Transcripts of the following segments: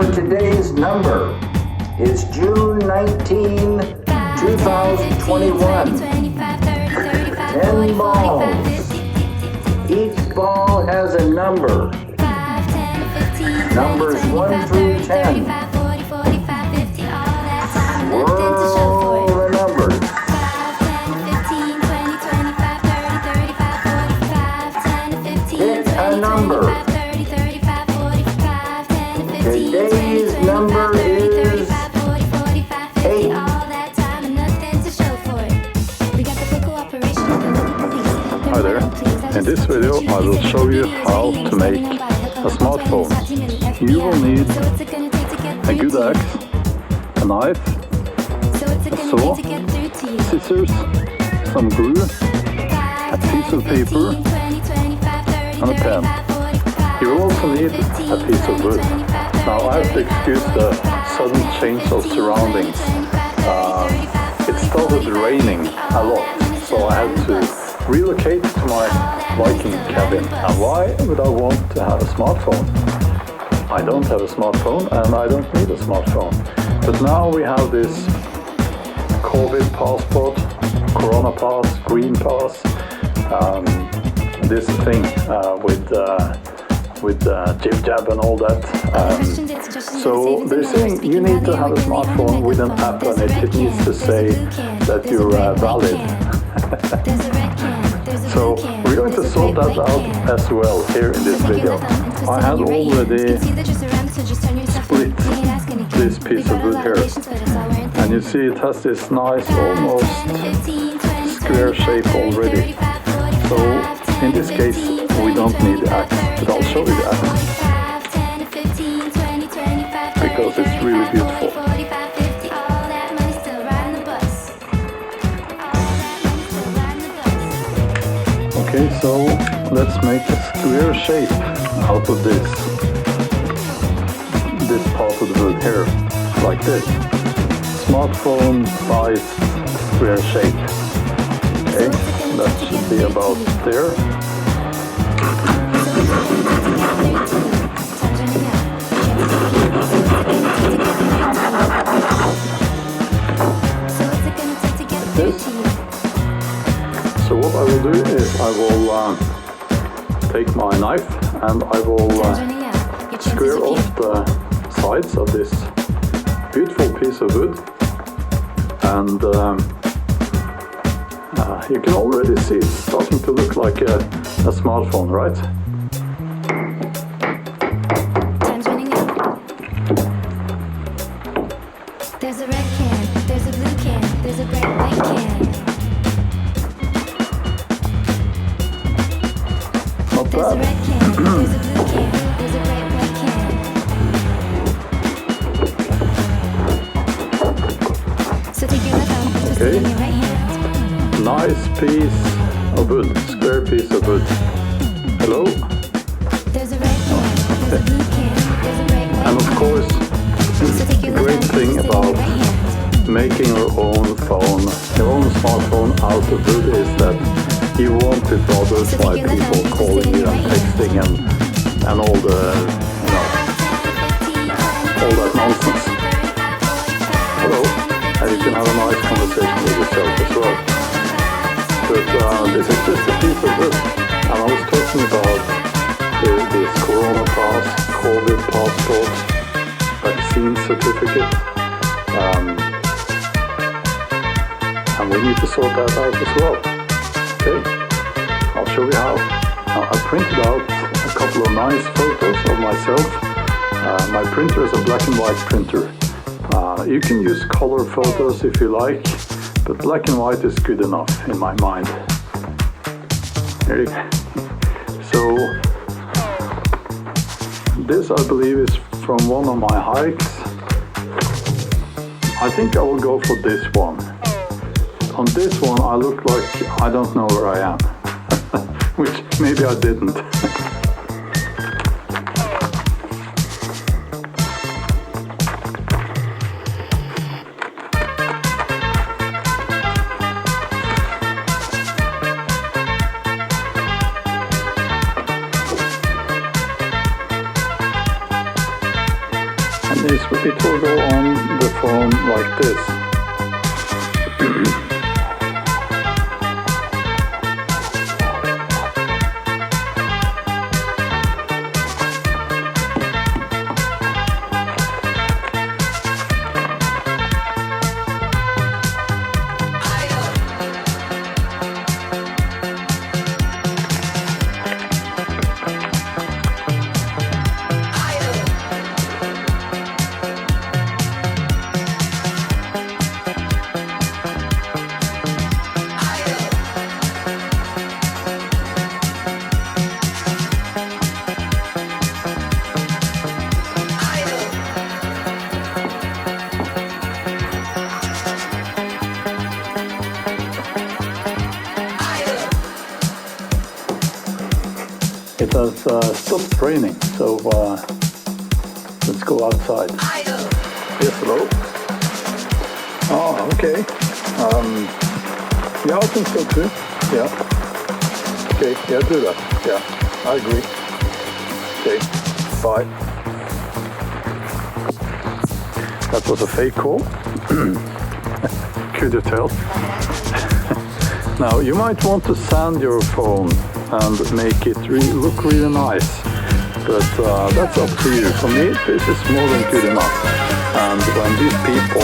for today's number is June 19, 2021. 10 balls. Each ball has a number. Numbers 1 through 10. Swirl the numbers. Pick a number. Today's number is 8. Hi there. In this video I will show you how to make a smartphone. You will need a good axe, a knife, a saw, scissors, some glue, a piece of paper and a pen. You will also need a piece of wood. Now I have to excuse the sudden change of surroundings. It started raining a lot, so I had to relocate to my Viking cabin. And why would I want to have a smartphone? I don't have a smartphone and I don't need a smartphone. But now we have this COVID passport, Corona pass, green pass, this thing with jib jab and all that. So they're saying you need to have a smartphone with an app on it. It needs to say that you're valid. So we're going to sort that out as well here in this video. I had already split this piece of wood here. And you see it has this nice almost square shape already. So in this case we don't need the axe, but I'll show you the axe because it's really beautiful. Okay, so let's make a square shape out of this part of the wood here, like this. Smartphone size square shape. Okay, that should be about there. Like this. So what I will do is I will take my knife and I will square off the sides of this beautiful piece of wood, and you can already see it's starting to look like a smartphone, right? There's a red can, there's a blue can, there's a bright white can. Not There's a bad. red can, there's a blue can, there's a bright white can. So take your left arm, twist it in your right hand. Nice piece of wood, square piece of wood. Hello? There's a red can, there's a blue can, there's a bright white And of course, can. So take the your left great arm, thing twist it in about your right hand. making your own phone, your own smartphone out of wood is that you won't be bothered by people calling you and texting and all the, all that nonsense. Hello, and you can have a nice conversation with yourself as well. But this is just a piece of wood, and I was talking about this Corona pass, COVID passport, vaccine certificate. And we need to sort that out as well. Okay, I'll show you how. Now, I printed out a couple of nice photos of myself. My printer is a black and white printer. You can use color photos if you like, but black and white is good enough in my mind. There you go. So this I believe is from one of my hikes. I think I will go for this one. On this one I look like I don't know where I am, which maybe I didn't. And it will go on the phone like this. It has stopped raining, so let's go outside. Yes, hello? Oh, okay. Yeah, I think so too. Yeah. Okay, yeah, do that. Yeah, I agree. Okay, bye. That was a fake call. Could you tell? Now, you might want to sand your phone and make it look really nice, but that's up to you. For me, this is more than good enough. And when these people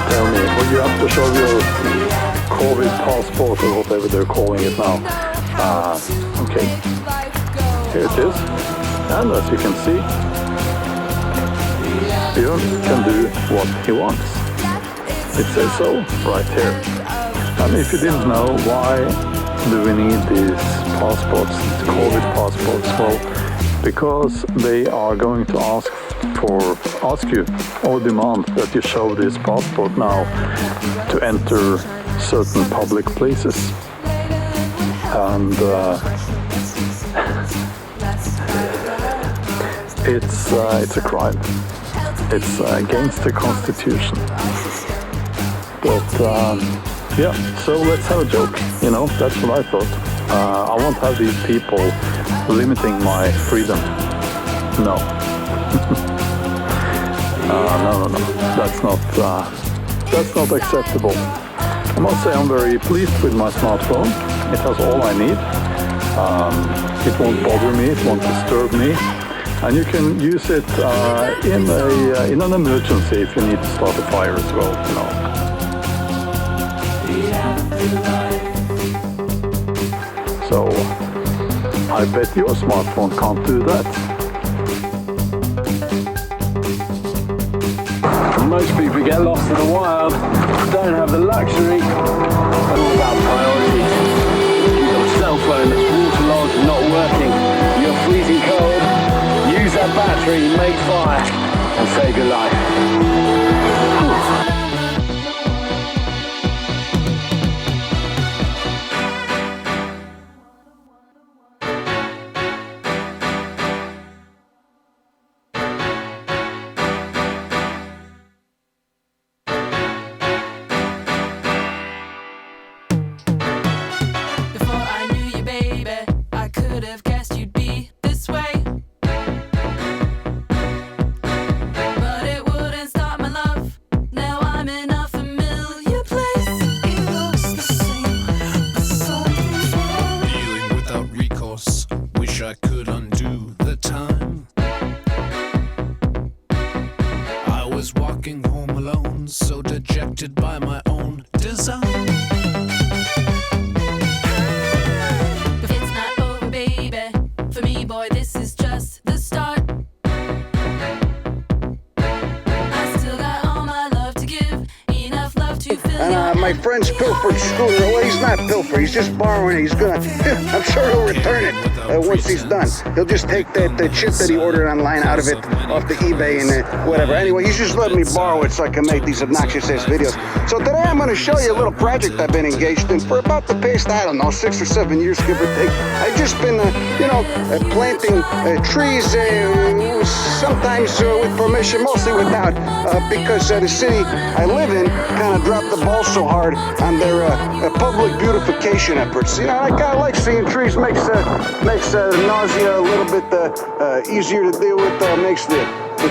tell me, well, you have to show your COVID passport or whatever they're calling it now. Okay, here it is. And as you can see, Björn can do what he wants. It says so right here. And if you didn't know, why do we need these passports, these COVID passports? Well, because they are going to ask you or demand that you show this passport now to enter certain public places. And it's a crime. It's against the Constitution. But yeah, so let's have a joke, you know, that's what I thought. I won't have these people limiting my freedom. No. No, that's not acceptable. I must say I'm very pleased with my smartphone. It has all I need. It won't bother me, it won't disturb me. And you can use it in an emergency if you need to start a fire as well, you know. So, I bet your smartphone can't do that. Most people get lost in the wild, don't have the luxury. It's all about priorities. You've got a cell phone that's waterlogged and not working. You're freezing cold. Use that battery, make fire, and save your life. By my own design. It's not over, baby. For me, boy, this is just the start. I still got all my love to give, enough love to fill And my friend's pilfered scooter. Well, he's not pilfer. He's just borrowing it. He's gonna. I'm sure he'll return it once he's done. He'll just take that chip that he ordered online out of it off the eBay and whatever. Anyway, he's just letting me borrow it so I can make these obnoxious ass videos. So today I'm going to show you a little project I've been engaged in for about the past, I don't know, 6 or 7 years, give or take. I've just been, planting trees, sometimes with permission, mostly without, because the city I live in kind of dropped the ball so hard hard on their public beautification efforts. You know, I kind of like seeing trees. Makes nausea a little bit easier to deal with. Makes the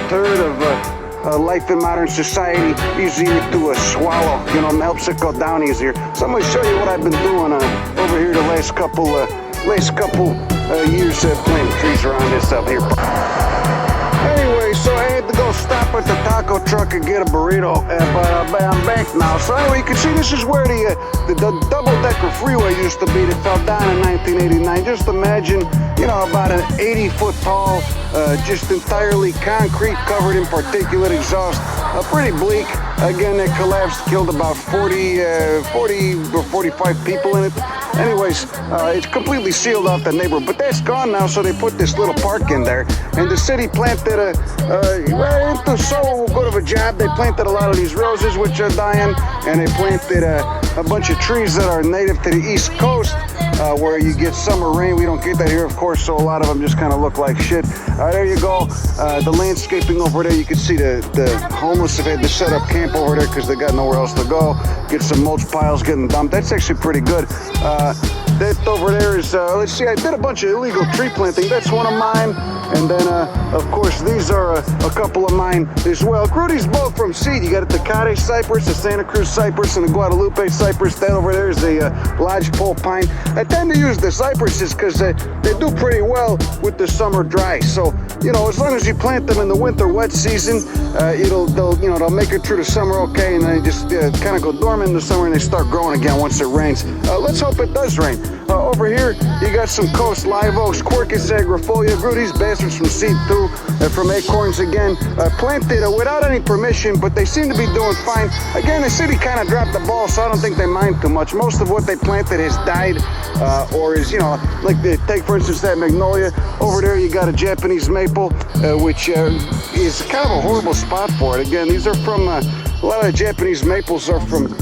third of life in modern society easier to swallow. You know, helps it go down easier. So I'm going to show you what I've been doing over here the last couple years planting trees around this up here. Anyway, so I had to go stop at the taco truck and get a burrito, but I'm back now. So anyway, you can see this is where the double-decker freeway used to be that fell down in 1989. Just imagine, you know, about an 80-foot tall, just entirely concrete covered in particulate exhaust. Pretty bleak. Again, that collapsed, killed about 40 or 45 people in it. Anyways, it's completely sealed off the neighborhood, but that's gone now, so they put this little park in there. And the city planted into so good of a job. They planted a lot of these roses, which are dying, and they planted a bunch of trees that are native to the East Coast, where you get summer rain. We don't get that here, of course, so a lot of them just kind of look like shit. There you go. The landscaping over there, you can see the homeless have had to set up camp over there because they got nowhere else to go. Get some mulch piles getting dumped. That's actually pretty good. That over there is, let's see, I did a bunch of illegal tree planting. That's one of mine. And then, of course, these are a couple of mine as well. Grew these both from seed. You got the Tecate cypress, the Santa Cruz cypress, and the Guadalupe cypress. That over there is the lodgepole pine. I tend to use the cypresses because they do pretty well with the summer dry. So, you know, as long as you plant them in the winter wet season, they'll make it through the summer okay, and then they just kind of go dormant in the summer and they start growing again once it rains. Let's hope it does rain. Over here, you got some Coast Live Oaks, Quercus agrifolia. Grew these bastards from seed too, from acorns again. Planted without any permission, but they seem to be doing fine. Again, the city kind of dropped the ball, so I don't think they mind too much. Most of what they planted has died, or is, you know, like take for instance that magnolia. Over there, you got a Japanese maple, which is kind of a horrible spot for it. Again, these are from, a lot of the Japanese maples are from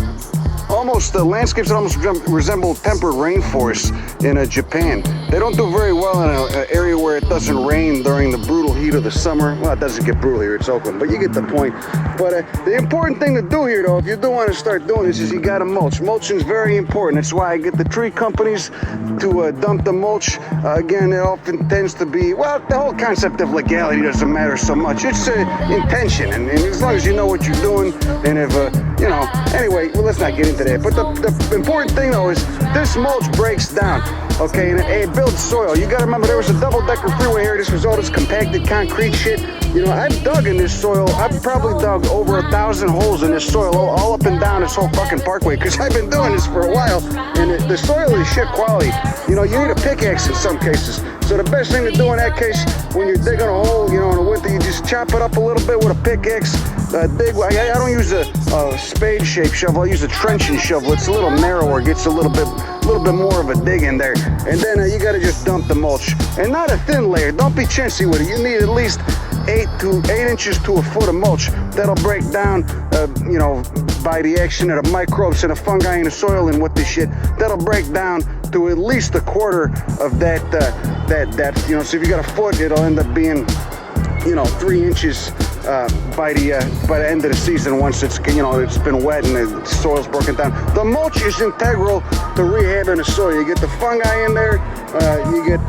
almost landscapes that almost resemble temperate rainforests in Japan. They don't do very well in an area where it doesn't rain during the brutal heat of the summer. Well, it doesn't get brutal here, it's Oakland, but you get the point. But the important thing to do here, though, if you do want to start doing this, is you got to mulch. Mulching is very important. That's why I get the tree companies to dump the mulch. Again, it often tends to be, well, the whole concept of legality doesn't matter so much. It's intention, and as long as you know what you're doing, and if, you know, anyway, well, let's not get into that. But the important thing, though, is this mulch breaks down, okay, and it builds soil. You got to remember, there was a double-decker freeway here. This was all this compacted concrete shit. You know, I've dug in this soil. I've probably dug over 1,000 holes in this soil, all up and down this whole fucking parkway, because I've been doing this for a while, and the soil is shit quality. You know, you need a pickaxe in some cases. So the best thing to do in that case, when you're digging a hole, you know, in the winter, you just chop it up a little bit with a pickaxe. I don't use a spade-shaped shovel. I use a trenching shovel. It's a little narrower, gets a little bit more of a dig in there. And then you got to just dump the mulch, and not a thin layer. Don't be chintzy with it. You need at least 8 inches to a foot of mulch. That'll break down, you know, by the action of the microbes and the fungi in the soil and what this shit. That'll break down to at least a quarter of that. You know, so if you got a foot, it'll end up being, you know, 3 inches by the end of the season, once it's, you know, it's been wet and the soil's broken down. The mulch is integral to rehabbing the soil. You get the fungi in there, you get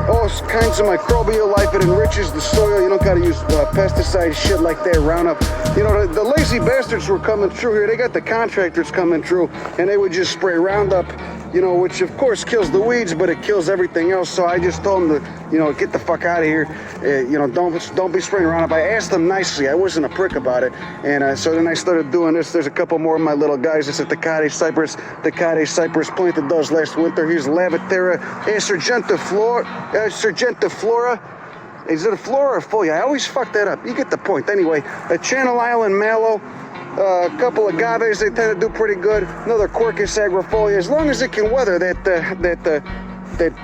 all kinds of microbial life. It enriches the soil. You don't gotta use pesticides, shit like that, Roundup. You know, the lazy bastards were coming through here. They got the contractors coming through, and they would just spray Roundup, you know, which of course kills the weeds, but it kills everything else. So I just told them to, you know, get the fuck out of here. You know, don't be spraying Roundup. I asked them nicely. I wasn't a prick about it. And so then I started doing this. There's a couple more of my little guys. It's a Tecate cypress. Tecate cypress planted those last winter. Here's Lavatera Sargentiflora. Is it a flora or a folia? I always fuck that up. You get the point. Anyway, a Channel Island mallow. A couple of agaves, they tend to do pretty good. Another Quercus agrifolia, as long as it can weather that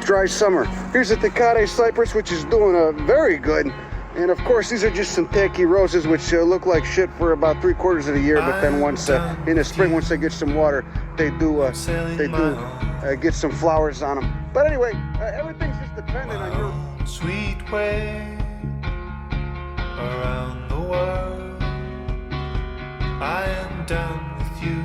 dry summer. Here's a Tecate cypress, which is doing very good. And of course, these are just some tacky roses, which look like shit for about 3/4 of the year. But then once in the spring, once they get some water, they do get some flowers on them. But anyway, everything's just dependent on your sweet way around the world. I am done with you.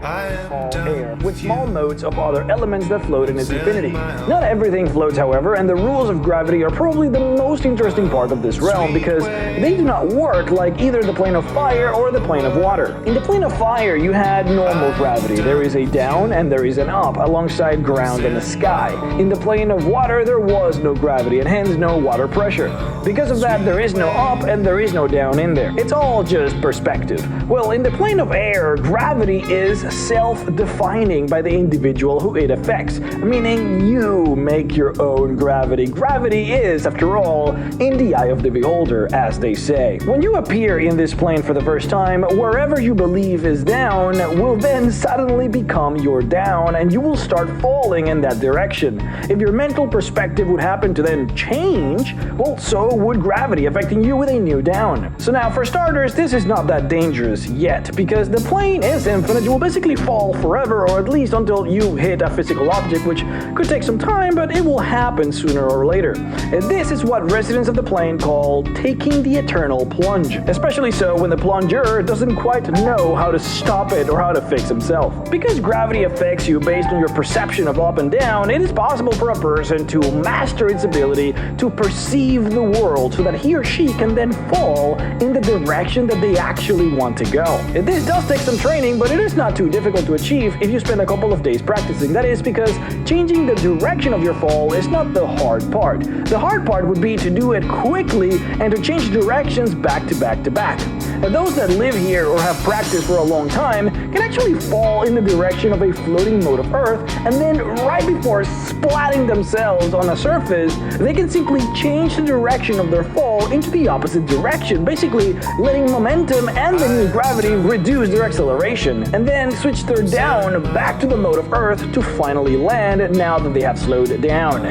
all air, with small motes of other elements that float in its infinity. Not everything floats, however, and the rules of gravity are probably the most interesting part of this realm because they do not work like either the plane of fire or the plane of water. In the plane of fire, you had normal gravity. There is a down and there is an up, alongside ground and the sky. In the plane of water, there was no gravity and hence no water pressure. Because of that, there is no up and there is no down in there. It's all just perspective. Well, in the plane of air, gravity is self-defining by the individual who it affects, meaning you make your own gravity. Gravity is, after all, in the eye of the beholder, as they say. When you appear in this plane for the first time, wherever you believe is down will then suddenly become your down, and you will start falling in that direction. If your mental perspective would happen to then change, well, so would gravity, affecting you with a new down. So now, for starters, this is not that dangerous yet, because the plane is infinite. You will basically fall forever, or at least until you hit a physical object, which could take some time, but it will happen sooner or later. And this is what residents of the plane call taking the eternal plunge, especially so when the plunger doesn't quite know how to stop it or how to fix himself. Because gravity affects you based on your perception of up and down, it is possible for a person to master its ability to perceive the world so that he or she can then fall in the direction that they actually want to go. This does take some training, but it is not too difficult to achieve if you spend a couple of days practicing. That is because changing the direction of your fall is not the hard part. The hard part would be to do it quickly and to change directions back to back to back. And those that live here or have practiced for a long time can actually fall in the direction of a floating mote of Earth, and then right before splatting themselves on a surface, they can simply change the direction of their fall into the opposite direction, basically letting momentum and the new gravity reduce their acceleration, and then switch their down back to the mode of Earth to finally land now that they have slowed down.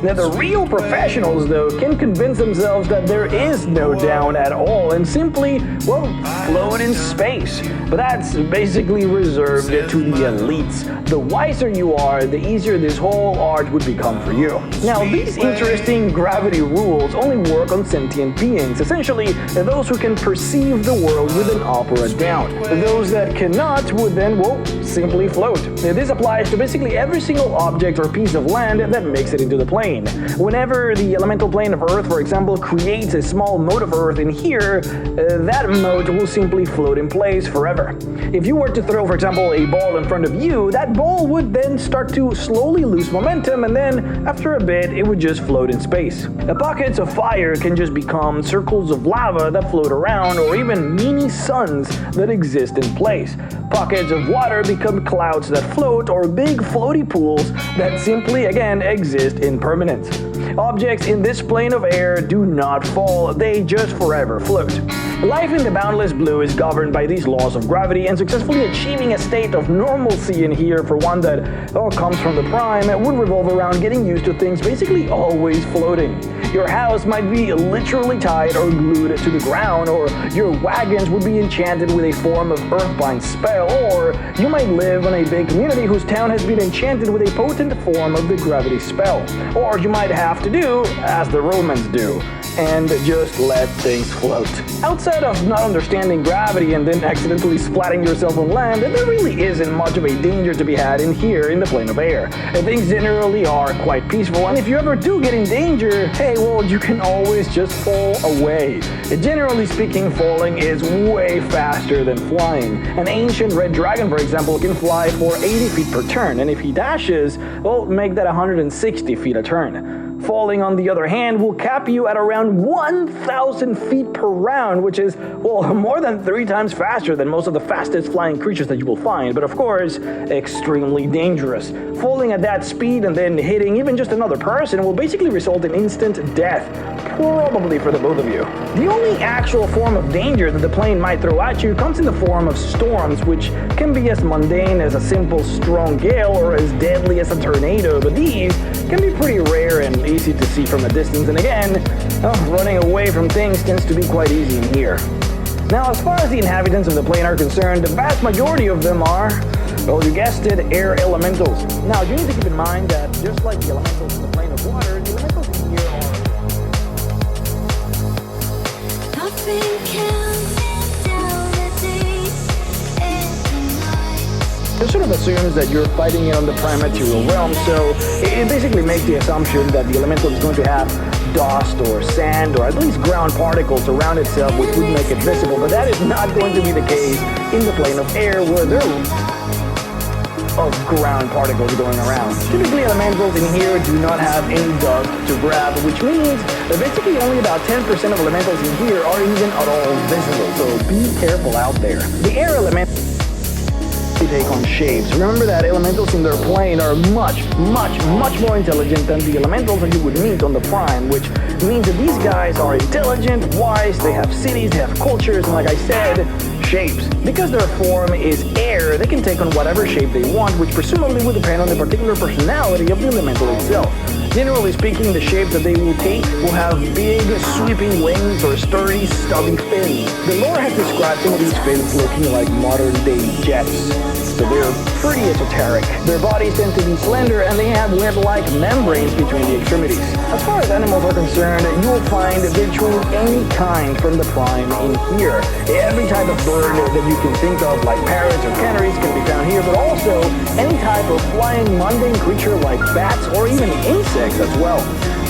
Now, the real professionals, though, can convince themselves that there is no down at all and simply, well, float in space. But that's basically reserved to the elites. The wiser you are, the easier this whole art would become for you. Now, these interesting gravity rules only work on sentient beings, essentially those who can perceive the world with an up or a down. Those that cannot would then, well, simply float. This applies to basically every single object or piece of land that makes it into the plane. Whenever the elemental plane of Earth, for example, creates a small mote of Earth in here, that mote will simply float in place forever. If you were to throw, for example, a ball in front of you, that ball would then start to slowly lose momentum, and then after a bit it would just float in space. Pockets of fire can just become circles of lava that float around, or even mini suns that exist in place. Pockets of water become clouds that float, or big floaty pools that simply, again, exist in permanence. Objects in this plane of air do not fall, they just forever float. Life in the boundless blue is governed by these laws of gravity, and successfully achieving a state of normalcy in here, for one that comes from the prime, would revolve around getting used to things basically always floating. Your house might be literally tied or glued to the ground, or your wagons would be enchanted with a form of earthbind spell, or you might live in a big community whose town has been enchanted with a potent form of the gravity spell. Or you might have to do as the Romans do, and just let things float. Outside of not understanding gravity and then accidentally splatting yourself on land, there really isn't much of a danger to be had in here in the plane of air. Things generally are quite peaceful, and if you ever do get in danger, hey, well, you can always just fall away. Generally speaking, falling is way faster than flying. An ancient red dragon, for example, can fly for 80 feet per turn, and if he dashes, well, make that 160 feet a turn. Falling, on the other hand, will cap you at around 1,000 feet per round, which is, well, more than 3 times faster than most of the fastest flying creatures that you will find, but of course, extremely dangerous. Falling at that speed and then hitting even just another person will basically result in instant death, probably for the both of you. The only actual form of danger that the plane might throw at you comes in the form of storms, which can be as mundane as a simple strong gale or as deadly as a tornado, but these can be pretty rare and easy to see from a distance, and again, running away from things tends to be quite easy in here. Now, as far as the inhabitants of the plane are concerned, the vast majority of them are, well, you guessed it, air elementals. Now, you need to keep in mind that just like the elementals in the plane of water, the elementals in here are... sort of assumes that you're fighting it on the prime material realm, so it basically makes the assumption that the elemental is going to have dust or sand or at least ground particles around itself, which would make it visible, but that is not going to be the case in the plane of air, where there of ground particles going around. Typically, elementals in here do not have any dust to grab, which means that basically only about 10% of elementals in here are even at all visible, so be careful out there. The air element take on shapes. Remember that elementals in their plane are much more intelligent than the elementals that you would meet on the prime, which means that these guys are intelligent, wise, they have cities, they have cultures, and like I said, shapes. Because their form is air, they can take on whatever shape they want, which presumably would depend on the particular personality of the elemental itself. Generally speaking, the shape that they will take will have big, sweeping wings or sturdy, stubby fins. The lore has described some of these fins looking like modern-day jets, so they're pretty esoteric. Their bodies tend to be slender, and they have web-like membranes between the extremities. As far as animals are concerned, you will find virtually any kind from the prime in here. Every type of bird that you can think of, like parrots or canaries, can be found here, but also any type of flying mundane creature like bats or even insects as well.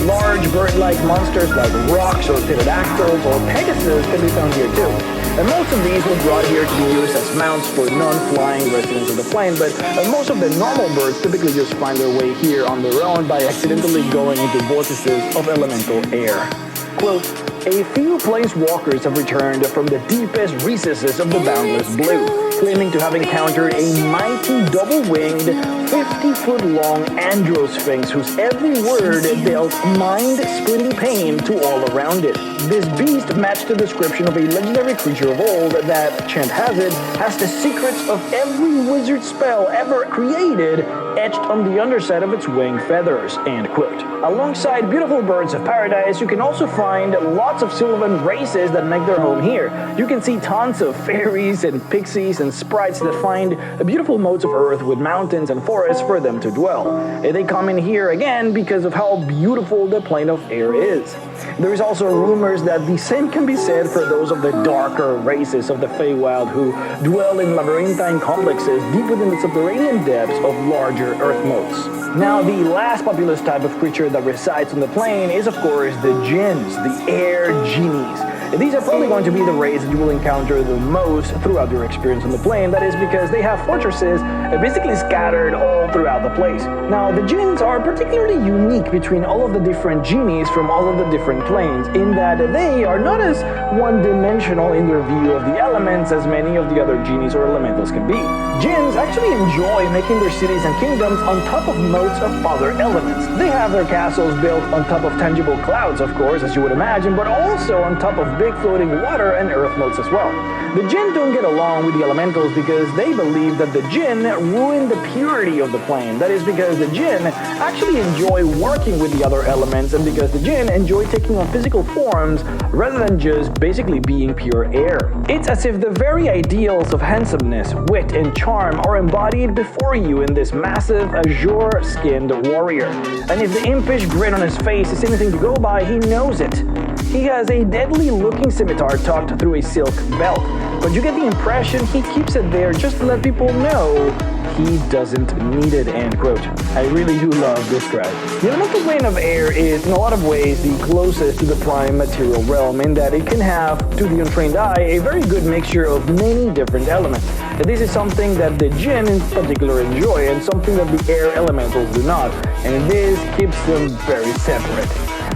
Large bird-like monsters like rocks or pterodactyls or pegasus can be found here too. And most of these were brought here to be used as mounts for non-flying residents of the plane, but most of the normal birds typically just find their way here on their own by accidentally going into vortices of elemental air. Quote, "A few planeswalkers have returned from the deepest recesses of the boundless blue, claiming to have encountered a mighty double-winged, 50-foot-long androsphinx whose every word dealt mind-splitting pain to all around it. This beast matched the description of a legendary creature of old that, chant has it, has the secrets of every wizard spell ever created etched on the underside of its wing feathers," end quote. Alongside beautiful birds of paradise, you can also find lots of sylvan races that make their home here. You can see tons of fairies and pixies and sprites that find beautiful modes of earth with mountains and forests for them to dwell. They come in here again because of how beautiful the plane of air is. There is also rumors that the same can be said for those of the darker races of the Feywild who dwell in labyrinthine complexes deep within the subterranean depths of larger earth motes. Now, the last populous type of creature that resides on the plane is, of course, the jinns, the air genies. These are probably going to be the rays that you will encounter the most throughout your experience on the plane. That is because they have fortresses basically scattered all throughout the place. Now, the jinns are particularly unique between all of the different genies from all of the different planes, in that they are not as one-dimensional in their view of the elements as many of the other genies or elementals can be. Jinns actually enjoy making their cities and kingdoms on top of moats of other elements. They have their castles built on top of tangible clouds, of course, as you would imagine, but also on top of big floating water and earth moats as well. The jinn don't get along with the elementals because they believe that the jinn ruin the purity of the plane. That is because the jinn actually enjoy working with the other elements, and because the jinn enjoy taking on physical forms rather than just basically being pure air. It's as if the very ideals of handsomeness, wit, and charm are embodied before you in this massive azure-skinned warrior. And if the impish grin on his face is anything to go by, he knows it. He has a deadly-looking scimitar tucked through a silk belt, but you get the impression he keeps it there just to let people know he doesn't need it, end quote. I really do love this guy. The elemental plane of air is, in a lot of ways, the closest to the prime material realm in that it can have, to the untrained eye, a very good mixture of many different elements. And this is something that the jinn in particular enjoy, and something that the air elementals do not, and this keeps them very separate.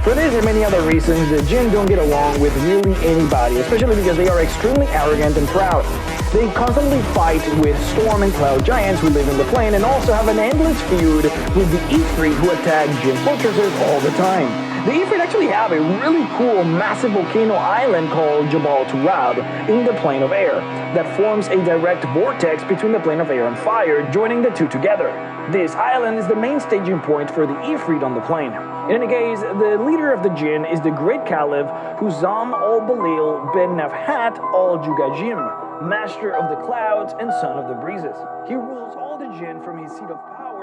For this and many other reasons, the jinn don't get along with really anybody, especially because they are extremely arrogant and proud. They constantly fight with storm and cloud giants who live in the plane, and also have an endless feud with the Ifrit who attack jinn fortresses all the time. The Ifrit actually have a really cool massive volcano island called Jabal Turab in the plane of air that forms a direct vortex between the plane of air and fire, joining the two together. This island is the main staging point for the Ifrit on the plane. In any case, the leader of the jinn is the Great Caliph Huzam al-Balil ben Nafhat al-Jugajim, master of the clouds and son of the breezes. He rules all the jinn from his seat of power.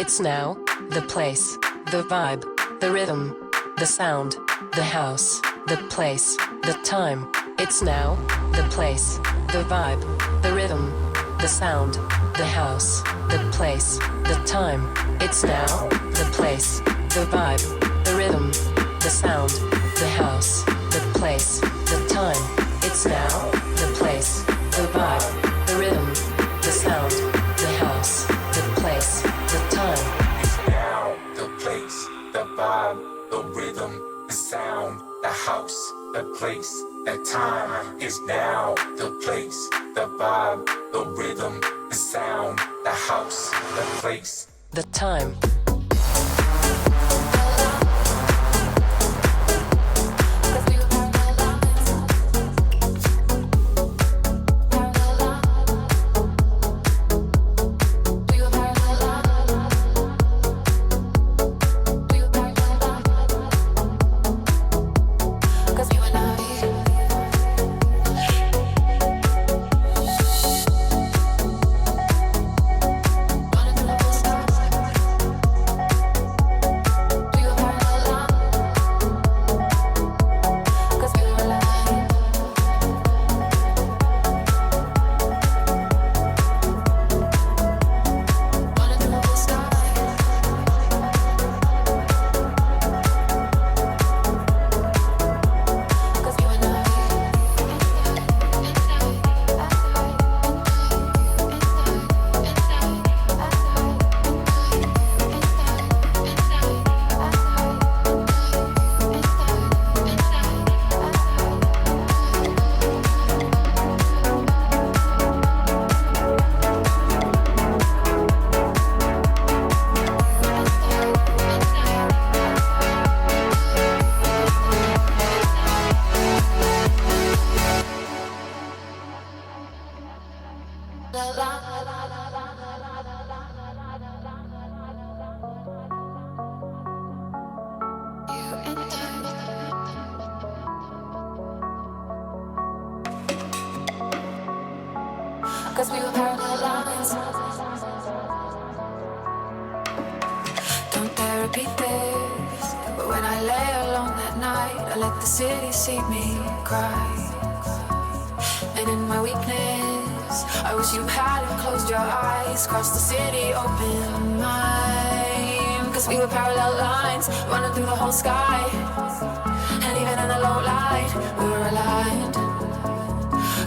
It's now, the place, the vibe, the rhythm, the sound, the house, the place, the time. It's now, the place, the vibe, the rhythm, the sound, the house, the place, the time. It's now, the place, the vibe, the rhythm, the sound, the house, the place, the time. It's now, the place, the vibe, the rhythm, the sound, the house, the place, the time. It's now, the place, the vibe, the rhythm, the sound, the house, the place, the time. Is now, the place, the vibe, the rhythm, the sound, the house, the place, the time. Cause we were parallel lines. Don't dare repeat this, but when I lay alone that night, I let the city see me cry. And in my weakness, I wish you hadn't closed your eyes. Crossed the city, open mine. Cause we were parallel lines, running through the whole sky. And even in the low light, we were aligned.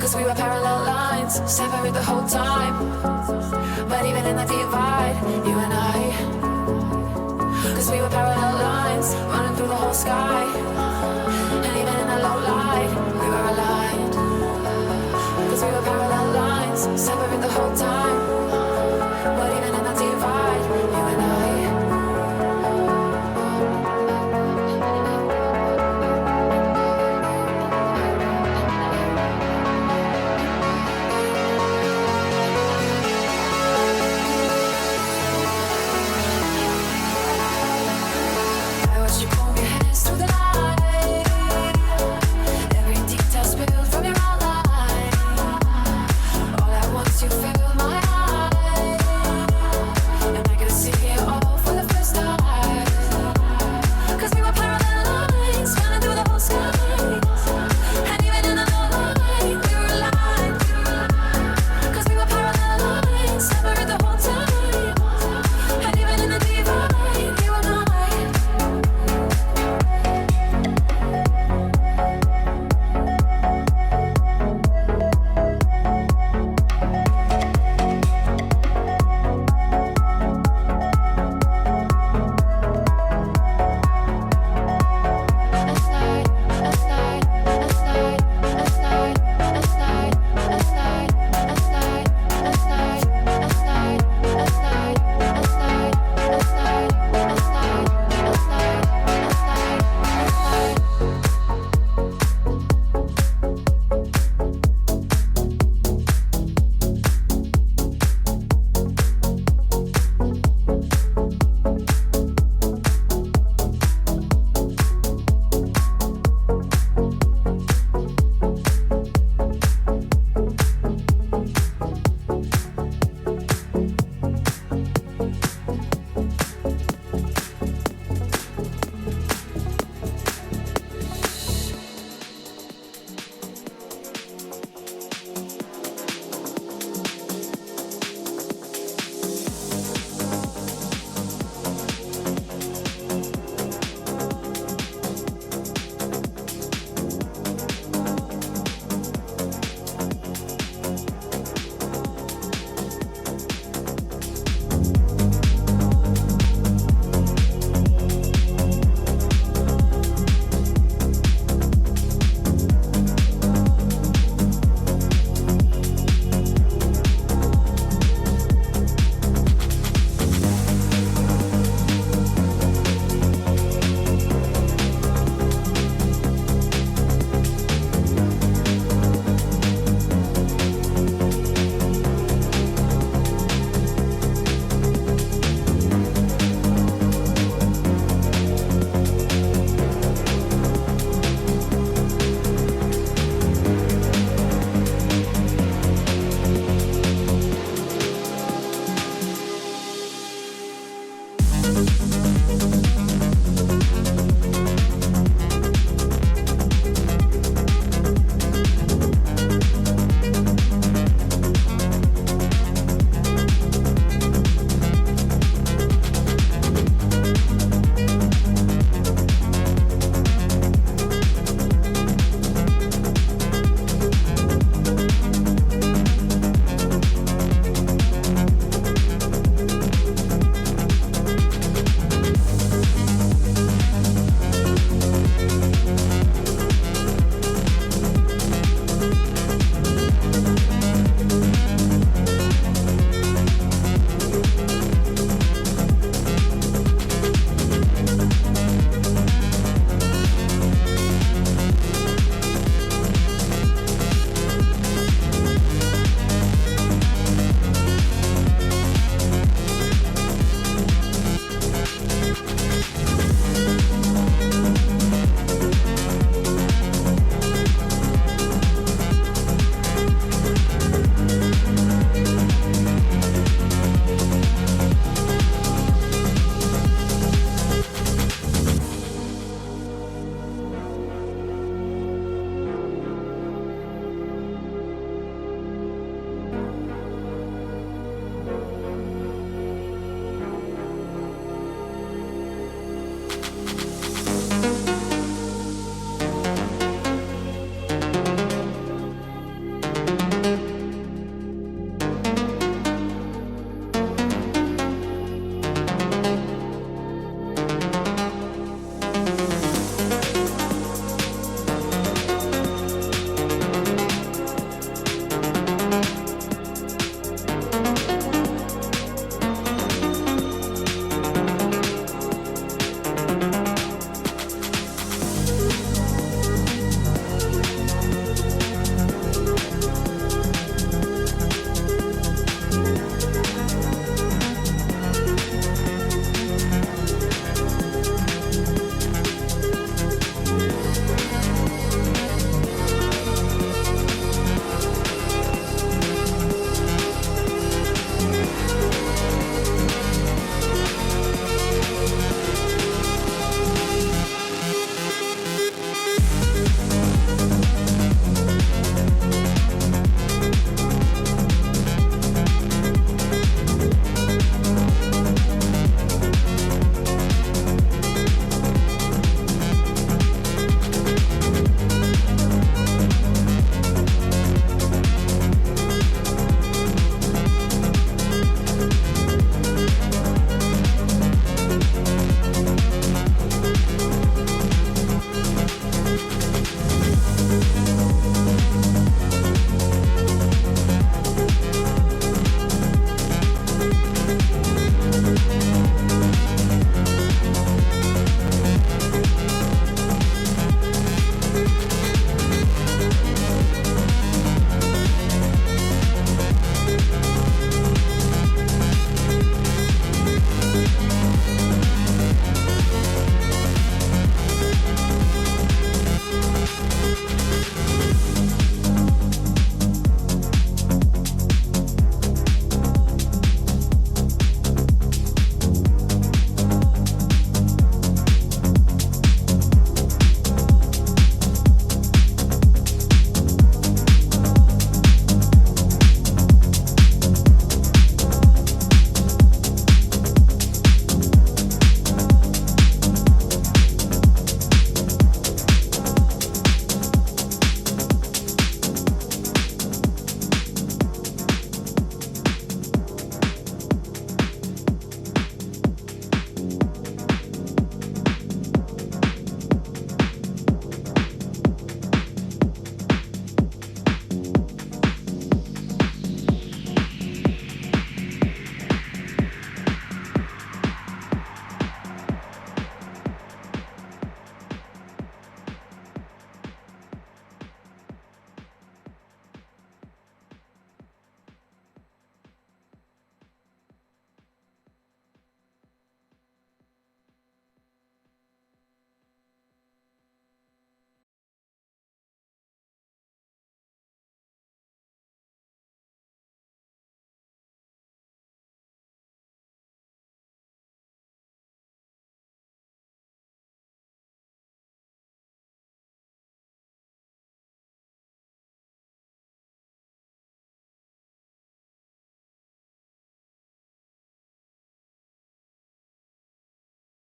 Cause we were parallel lines, separate the whole time. But even in the divide, you and I. Cause we were parallel lines, running through the whole sky. And even in the low light, we were aligned. Cause we were parallel lines, separate the whole time. But even in the divide, you and I. You feel my